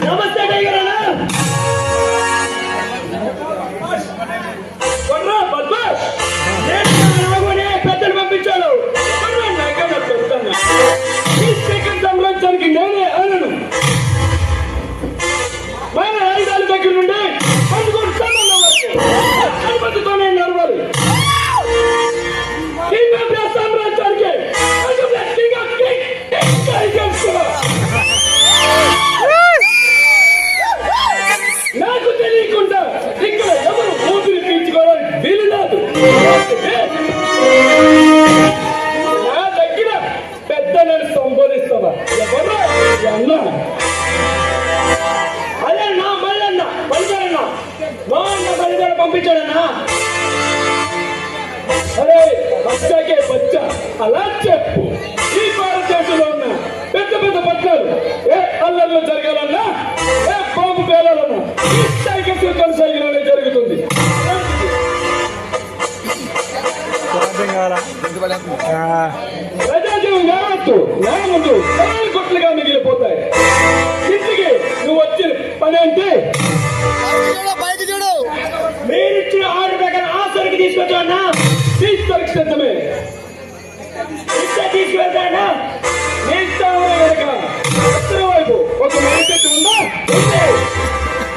నమస్తే టైగర్ అన్న. పెద్దలు పంపించాడు సంరక్షణకి నేనే అనను. మన ఆయుధాల దగ్గర నుండి అనుమతితోనే నడవాలి. సామ్రాజ్యానికి నాకు తెలియకుండా ఇక్కడ ఎవరు ఊపిరి పీల్చుకోవడానికి వీలు లేదు. నా దగ్గర పెద్దలను సంబోధిస్తావా? ఎవరు అన్న? అదే నా మల్లన్న బలిదారన్న మా అన్న బలిదార పంపించాడన్నా. అరే బచ్చాకే బచ్చా అలా చెప్పు. ఈ భారతదేశంలో ఉన్న పెద్ద పెద్ద పట్టాలు ఏ అల్లర్లు జరగాలన్నా, ఏ బాంబు పేలాలన్నా ఈ టైగర్స్ కొనసాగిలోనే జరుగుతుంది. ప్రజాజీవం యావత్తు నా ముందు కొట్లుగా మిగిలిపోతాయి. ఇంటికి నువ్వు వచ్చిన పని అంటే మీరిచ్చిన ఆర్డర్ ప్రకారం ఆ సరికి తీసుకొచ్చానా? సిద్ధమే తీసుకువెళ్తానా? వైపు ఒక మర్రి చెట్టు ఉందా?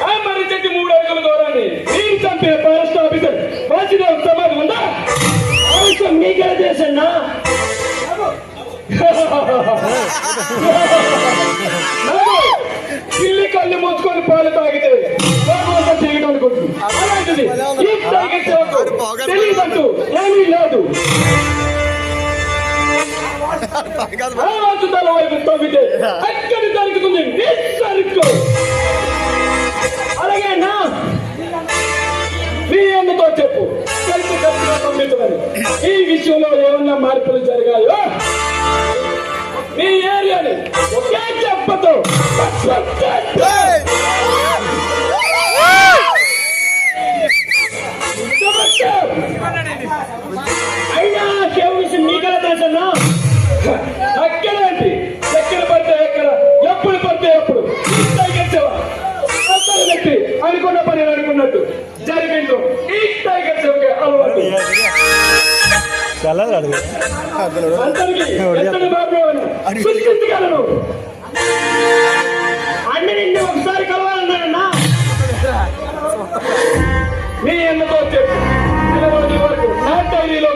ఆ మర్రి చెట్టు 3 అడుగుల దూరాన్ని మీరు చంపిన ఫారెస్ట్ ఆఫీసర్ వాసుదేవ్ సమాధి ఉందా? అవసరం మీకే చేసన్నా. పిల్లి కళ్ళు మూసుకొని పాలు తాగితే చేయడం అనుకుంటుంది. అలాంటిది ఈ టైగర్ తెలియదంటూ ఏమీ లేదు. తల వైపు తవ్వితే ఎక్కడి జరుగుతుంది సరుకు. అలాగే నా మీ అన్నతో చెప్పు కలిసి ఖర్చుగా పంపించమని. ఈ విషయంలో ఏమన్నా మార్పులు జరిగాయో మీ ఏరియాని ఒకే చెప్పతో అయినా కేవలం నీకలా తెలుసన్నా. అక్కడేంటి ఎక్కడ పడితే ఎక్కడ, ఎప్పుడు పడితే ఎప్పుడు పెట్టి అనుకున్న పని అనుకున్నట్టు జరిగిందో ఈ టైగర్ సేవకి అలవాటు. అన్న నిన్ను ఒకసారి కలవాలన్నాడన్నా. మీ అన్నతో చెప్పు వరకు నా డైరీలో